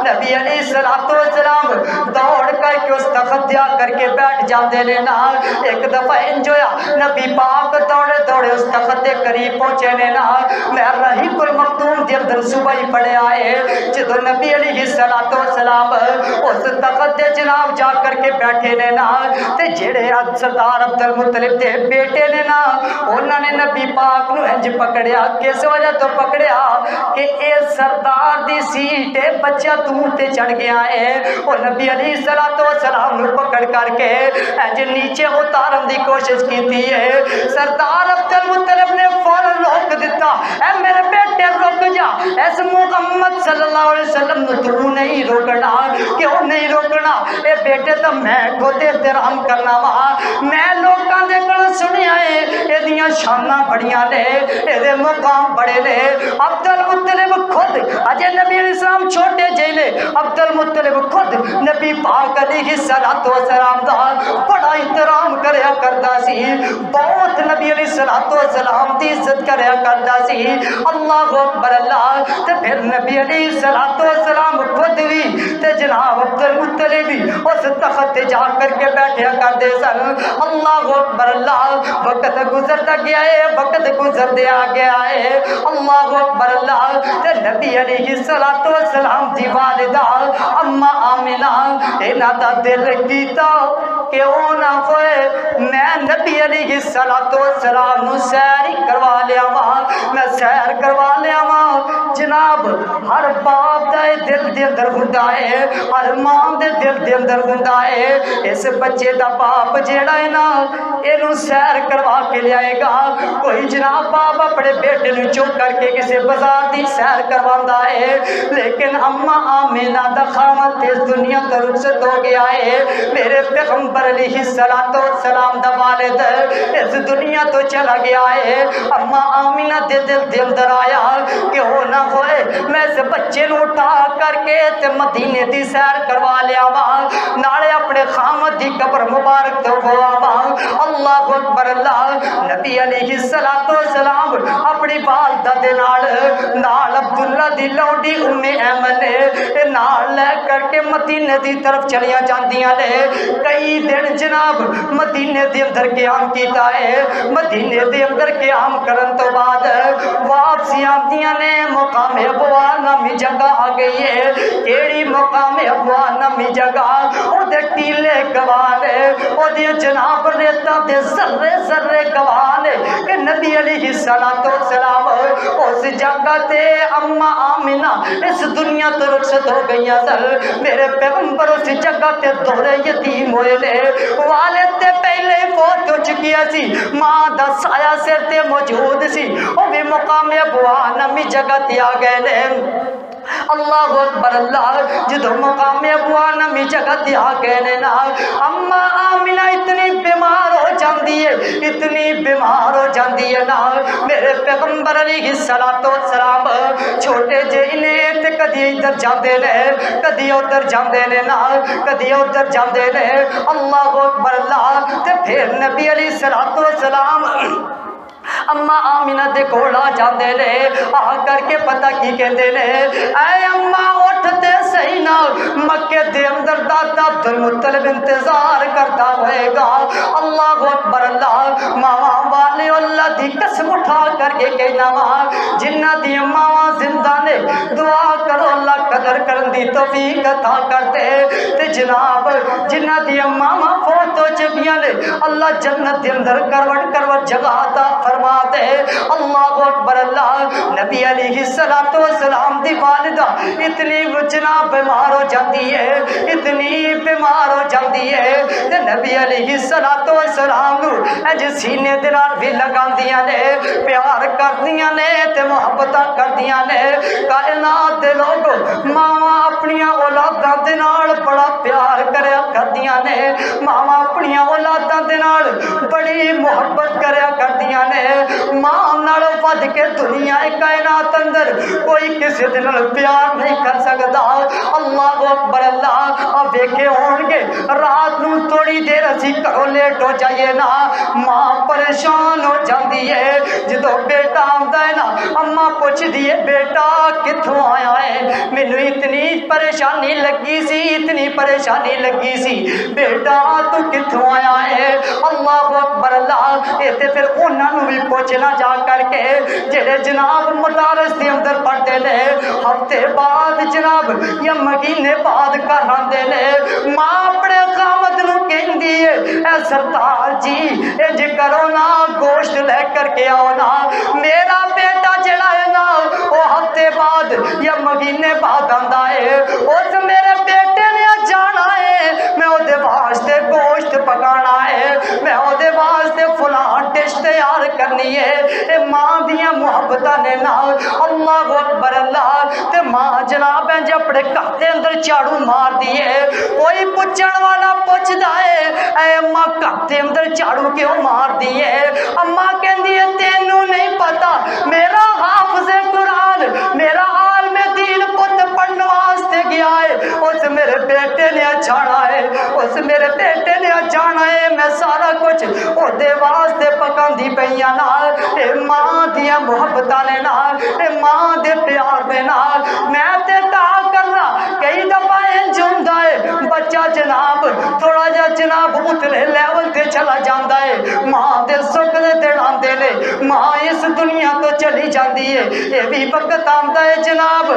نبی علیہ الصلوۃ والسلام دوڑ کر کے اس تخت دیا کر کے بیٹھ جاندے نے نا ایک دفعہ انج ہویا نبی پاک دوڑے دوڑے اس تخت دے قریب پہنچے نے نا میں رحیق المختوم دے اندر صبح ہی پڑھے آئے جدو نبی علیہ الصلوۃ والسلام اس تخت دے جناب جا کر کے بیٹھے نے نا تے جڑے سردار عبد المطلب دے بیٹے نے نا انہوں نے نبی پاک نو انج پکڑیا کس وجہ تو پکڑیا کہ اے سردار دی سیٹ بچہ تو تے چڑھ گیا ہے اور نبی علیہ الصلوۃ والسلام نو پکڑ کر کے انج نیچے اتارن دی کوشش کیتی ہے سردار عبد المطلب نے فوراً روک دیتا اے میرے بیٹے رک جا اس محمد صلی اللہ علیہ وسلم نو تو نہیں روکنا کیوں نہیں روکنا اے بیٹے تو میں خود احترام کرنا وا میں لوکاں دے کول سنیا ہے اے دیاں شاناں بڑیاں نے اے دے مقام بڑے نے عبد المطلب خود اجے نبی علیہ السلام چھوٹے جے نے عبد المطلب خود نبی پاک علیہ الصلوۃ والسلام دا بڑا احترام کریا کرتا سی بہت نبی علیہ الصلوۃ والسلام دی عزت کریا کرتا سی اللہ اکبر اللہ تے پھر نبی علیہ الصلوۃ والسلام خود بھی تے جناب عبد المطلب بھی اس تخت تے جا کر کے بیٹھیا کرتے سن اللہ اکبر اللہ وقت گزرتا گیا ہے وقت گزرتے آ گیا ہے اللہ اکبر اللہ تے نبی علیہ الصلوۃ والسلام دی والدہ اما آمنہ انہاں دا دل کیتا کہ او نہ ہوئے میں نبی علیہ الصلوۃ والسلام نو سیر کروا لیا میں سیر کروا لیا جناب ہر باپ دا دل دے اندر ہوندا ہے ہر ماں دے دل دے اندر ہوندا ہے اس بچے دا باپ جیڑا ہے نا اینو سیر کروا کے لے آئے گا کوئی جناب باپ اپنے بیٹے نو چک کر کے کسی بازار دی سیر کرواندا ہے لیکن اما آمنہ دا خامد اس دنیا تو رخصت ہو گیا ہے میرے پیغمبر علیہ الصلوۃ والسلام دا والد اس دنیا تو چلا گیا ہے اما آمنہ دے دل دے اندر آیا کہ ہو نہ ہوئے میں اس بچے نو اٹھا کر کے تے مدینے دی سیر کروا لیا نالے اپنے خامد دی قبر مبارک تو گوا اللہ اکبر اللہ نبی علیہ الصلوۃ والسلام اپنی والدہ دے نال عبداللہ دی لوڈی ام ایمن نال لے کر کے مدینے دی طرف چلیاں جاندیاں نے کئی دن جناب مدینے دے اندر قیام کیتا ہے مدینے دے اندر قیام کرن تو بعد واپسی آندیاں نے مقام ابوا نامی جگہ آ گئی ہے کیڑی مقام ابوا نامی جگہ او دے ٹیلے گوانے او دے جناب ریتا دے ذرے ذرے گوانے کہ نبی علیہ الصلوۃ والسلام اس جگہ تے اما آمنہ اس دنیا تو رخصت ہو گئی سر میرے پیغمبر اس جگہ تے دورے یتیم ہوئے نے والد تے پہلے فوت ہو چکی سی ماں دا سایہ سر تے موجود سی او بھی مقام ابوا نامی جگہ تے آ گئے نے اللہ اکبر اللہ جدو مقام ابوا نامی جگہ تے آ گئے نے نا اما آمنہ اتنی بیمار ہو جاندی ہے اتنی بیمار ہو جاندی ہے نا میرے پیغمبر علیہ الصلوۃ والسلام چھوٹے جے انہیں تے کدی ادھر جاندے نے کدی ادھر جاندے نے نا کدی ادھر جاندے نے اللہ اکبر اللہ تے پھر نبی علیہ الصلوۃ والسلام اما آمنہ دے کول آ جاندے نے آ کر کے پتہ کی کہندے نے اے اما اٹھ تے صحیح نہ مکے دے اندر دادا عبد المطلب انتظار کرتا ہوئے گا اللہ اکبر اللہ ماواں والے اللہ دی قسم اٹھا کر کے کہنا وا جنہ دی ماواں زندہ نے دعا کرو اللہ قدر کرن دی توفیق عطا کر دے تے جناب جنہ دی ماواں فوت ہو چکیاں نے اللہ جنت دے اندر کروٹ کروٹ جگہ عطا فرما دے اللہ اکبر اللہ نبی علیہ الصلوۃ والسلام دی والدہ اتنی جناب بیمار ہو جاتی ہے اتنی بیمار ہو جاتی ہے تے نبی علیہ الصلوۃ والسلام نو اج سینے دے نال بھی لگاندیاں نے پیار کردیاں نے تے محبت کردیاں نے کائنات دے لوگ ماواں اپنی اولاداں دے نال بڑا پیار کریا کردیاں نے ماواں اپنی اولاداں دے نال بڑی محبت کریا کردیاں نے ماں نال ود کے دنیا کائنات اندر کوئی کسی دے نال پیار نہیں کر سکتا۔ اللہ اکبر اللہ۔ اب ویکھے ہون گے رات نو تھوڑی دیر اسی گھروں لیٹ ہو جائیے نا، ماں پریشان ہو جاندی ہے، جدو بیٹا آندا ہے نا اماں پوچھ دیے بیٹا کتھوں آیا ہے، مینوں اتنی پریشانی لگی سی، اتنی پریشانی لگی سی، بیٹا تو کتھوں آیا ہے۔ اللہ اکبر اللہ۔ اے تے پھر انہاں نوں بھی پوچھنا جا کر کے جڑے جناب مدارس دے اندر پڑھتے نے، ہفتے بعد جناب یا مہینے بعد گھر آندے نے، ماں اپنے قامت نوں کہندی ہے اے سردار جی انج کرو نا گوشت لے کر کے آؤ نا، میرا بیٹا جڑا ہے نا وہ ہفتے بعد یا مہینے بعد آندا ہے، اس میرے بیٹے نے جانا ہے، میں او دے واسطے گوشت پکانا ہے، میں او دے واسطے فلاں ڈش تیار کرنی ہے۔ اے ماں دیاں محبتاں نے نا، اللہ اکبر اللہ۔ تے ماں جناب انج اپنے گھر دے اندر جھاڑو مار دیے، کوئی پوچھن والا پوچھدا ہے اے اماں گھر دے اندر جھاڑو کیوں مار دیے، اماں کہندی ہے تینوں نہیں پتا میرا حافظ قرآن میرا عالم دین پت پڑھن واسطے گیا ہے، اس میرے بیٹے نے جانا ہے، اس میرے بیٹے نے جانا ہے، میں سارا کچھ او دے واسطے پکاندی پئیاں نال۔ اے ماں دیاں محبتاں نے نال، اے ماں دے پیار دے نال میں تے کہا کرنا کئی دفعہ انج ہوندا ہے بچہ جناب تھوڑا جا جناب اتلے لیول تے چلا جاندا ہے، ماں دے سکھ دے دن آندے نے، ماں اس دنیا تو چلی جاندی ہے، اے بھی وقت آندا ہے جناب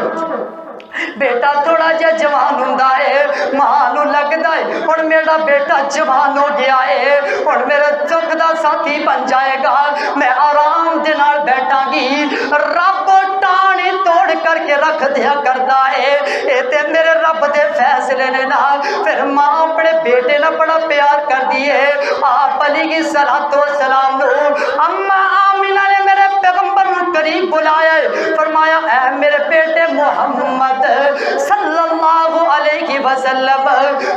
بیٹا تھوڑا جا جوان ہوندا ہے، ماں نوں لگدا ہے ہن میرا بیٹا جوان ہو گیا ہے، ہن میرا سکھ دا ساتھی بن جائے گا، میں آرام دے نال بیٹھاں گی، رب ٹانی توڑ کر کے رکھ دیا کردا ہے، اے تے میرے رب دے فیصلے نے نا۔ پھر ماں اپنے بیٹے نہ بڑا پیار کر دیے، آپ علیہ السلام نو اماں آمینہ نے میرے پیغمبر نو قریب بلایا ہے، فرمایا اے میرے بیٹے محمد صلی اللہ علیہ وسلم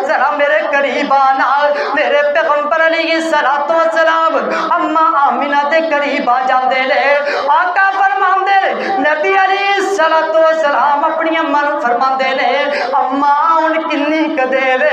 ذرا میرے قریب آنا، میرے پیغمبر علیہ السلام اماں آمینہ دے قریب آ جاندے نے، آقا فرماندے نبی علیہ السلام اپنی اماں نوں فرماندے نے اماں ہن کنی کدیر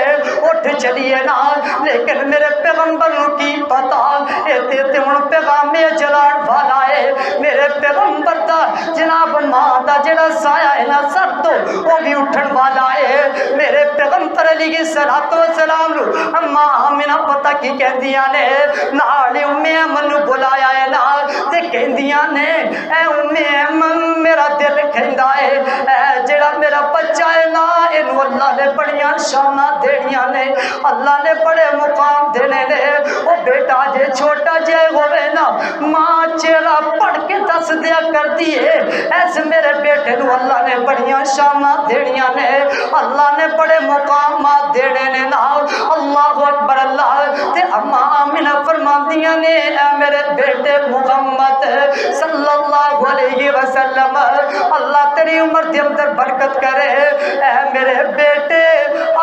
اٹھ چلیے نا، لیکن میرے پیغمبر نوں کی پتا اے تے ہن پیغام جلان والا ہے، میرے پیغمبر دا جناب ماں دا جڑا سایہ ہے نا سر تو وہ بھی اٹھن والا ہے، میرے پیغمبر علیہ السلام نو اماں آمینہ پتہ کی کہندیاں نے نال ام ایمن نو بلایا ہے نا تے کہندیاں نے اے ام ایمن میرا دل کہندا ہے اے جڑا میرا بچہ ہے نا اینو اللہ نے بڑیاں شاناں دینیاں نے، اللہ نے بڑے مقام دینے نے، او بیٹا جے چھوٹا جے ہوئے نا ماں چہرہ پڑھ کے دس دیا کرتی ہے ایسے میرے بیٹے نو اللہ نے بڑیاں شاناں دینیاں نے، اللہ نے بڑے مقامات دینے نے نا، اللہ اکبر اللہ۔ تے اماں آمینہ فرماندیاں نے اے میرے بیٹے محمد صلی اللہ علیہ وسلم اللہ تیری عمر دے اندر برکت کرے، اے میرے بیٹے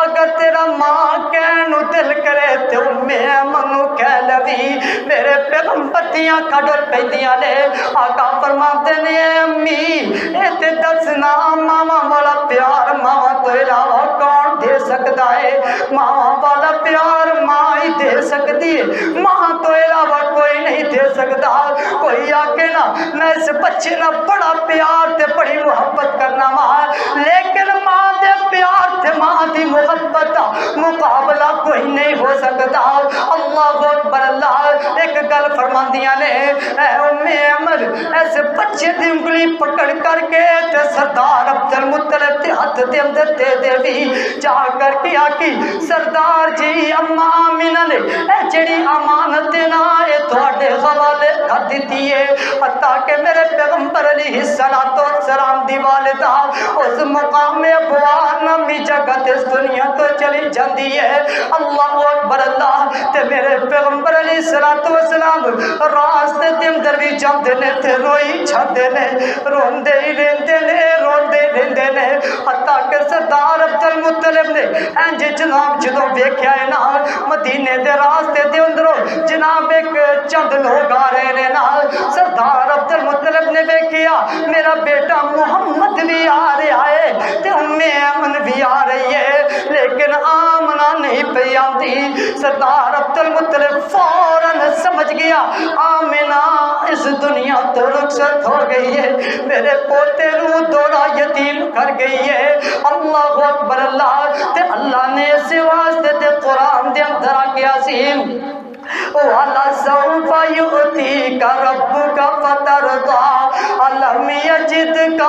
اگر تیرا ماں کہن نو دل کرے تے ام ایمن نو کہہ لوی، میرے پیغمبر دیاں کھڈر پیندیاں نے، آقا فرماندے نے اے امی اے تے دسنا ماواں والا پیار ماواں تو علاوہ کون دے سکتا ہے، ماواں والا پیار ماں ہی دے سکتی ہے، ماں تو علاوہ کوئی نہیں دے سکتا۔ کوئی آکے نا میں اس بچے نا بڑا پیار تے بڑی محبت کرنا ماں، لیکن ماں دے پیار تے ماں دی محبت دا مقابلہ کوئی نہیں ہو سکتا۔ اللہ اکبر اللہ۔ ایک گل فرماندیاں نے اے ام ایمن ایسے بچے دی انگلی پکڑ کر کے تے سردار عبد المطلب دے ہاتھ دے اندر دے دے بھی جا کر کے آکی سردار جی اماں آمینہ نے اے جڑی امانت نا اے تواڈے حوالے کر دتی ہے، حتیٰ کہ میرے پیغمبر علیہ السلام دی والدہ اس مقام ابوار نامی جگہ اس دنیا تو چلی جاندی ہے، اللہ اکبر اللہ۔ تے میرے پیغمبر علیہ السلام راستے دے اندر بھی جاندے نے تے روئی جاندے نے، روندے ہی رہندے نے، روندے رہندے نے، حتیٰ کہ سردار عبد المطلب نے انج جناب جدوں ویکھیا ہے نا مدینے دے راستے دے اندروں جناب ایک چند لوگ آ رہے نے نال سردار عبد المطلب نے دیکھیا میرا بیٹا محمد بھی آ رہا ہے تے ام ایمن بھی آ رہی ہے لیکن آمنہ نہیں پہ آتی سردار عبد المطلب فوراً سمجھ گیا آمنہ اس دنیا تو رخصت ہو گئی ہے میرے پوتے نو دوڑا یتیم کر گئی ہے اللہ اکبر اللہ تے اللہ نے اس واسطے تے قرآن دے اندر آگیا سیم وَلَا سَوْفَ يُؤْتِيكَ رَبُّكَ فَتَرْضَىٰ أَلَمْ يَجِدْكَ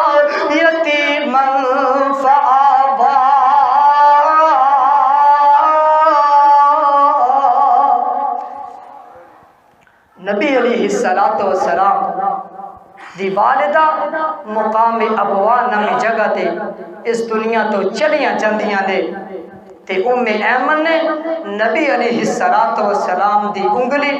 يَتِيمًا فَآوَىٰ نبی علیہ السلام دی والدہ مقام ابوا نامی جگہ تے اس دنیا تو چلیاں جاندیاں نے تے ام ایمن نے نبی علیہ السلام دی انگلی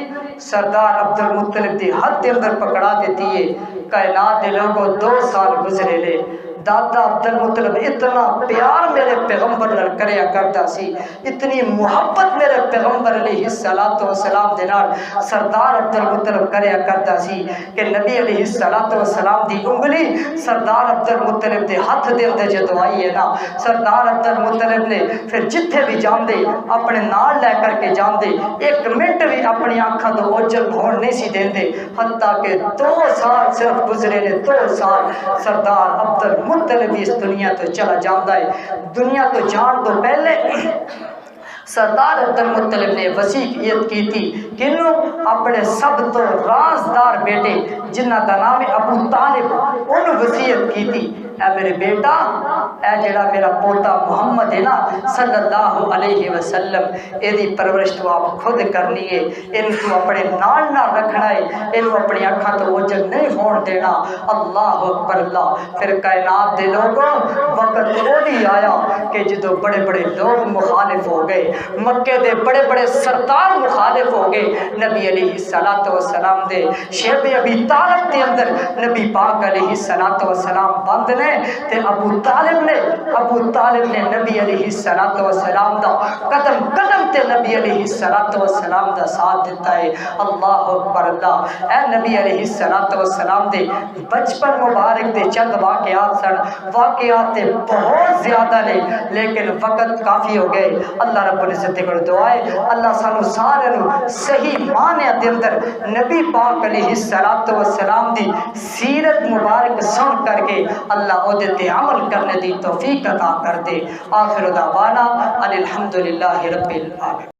سردار عبد المطلب دی ہاتھ دے اندر پکڑا دیتی ہے کائنات دے لوگوں 2 سال گزرے لے دادا عبد المطلب اتنا پیار میرے پیغمبر نال کریا کرتا سی اتنی محبت میرے پیغمبر علیہ السلام دے نال سردار عبد المطلب کریا کرتا سی کہ نبی علیہ السلام دی انگلی سردار عبد المطلب دے ہاتھ دے اندر جدو آئی ہے نا سردار عبد المطلب نے پھر جتھے بھی جان دے اپنے نال لے کر کے جان دے 1 منٹ بھی اپنی آنکھاں تو اوجل ہون نہیں سی دین دے حتیٰ کہ 2 سال صرف گزرے نے 2 سال سردار عبد المطلب اس دنیا تو چلا جاندہ ہے دنیا تو جان تو پہلے سردار عبد المطلب نے وصیت کی تھی کنوں اپنے سب تو رازدار بیٹے جنہ دا نام ابو طالب انہوں وصیت کی تھی اے میرے بیٹا اے جڑا میرا پوتا محمد ہے نا صلی اللہ علیہ وسلم اے دی پرورش تو آپ خود کرنی ہے ان کو اپنے نال نہ رکھنا ہے ان کو اپنی آنکھاں تو اوجل نہیں ہون دینا اللہ اکبر اللہ پھر کائنات دے لوگوں وقت وہ بھی آیا کہ جدو بڑے بڑے لوگ مخالف ہو گئے مکے دے بڑے بڑے سردار مخالف ہو گئے نبی علیہ السلام دے شیب ابی طالب دے اندر نبی پاک علیہ السلام بند نے تے ابو طالب نے نبی علیہ السلام دا قدم قدم تے نبی علیہ السلام دا ساتھ دیتا ہے اللہ اکبر اللہ اے نبی علیہ السلام دے بچپن مبارک دے چند واقعات سن واقعات تے بہت زیادہ نے لیکن وقت کافی ہو گئے اللہ رب العزت کو دعا ہے اللہ سانو سارے نو صحیح معنی دے اندر نبی پاک علیہ السلام دی سیرت مبارک سن کر کے اللہ او دے عمل کرنے دی توفیق عطا کر دے آخر دعوانا الحمدللہ رب العالمین.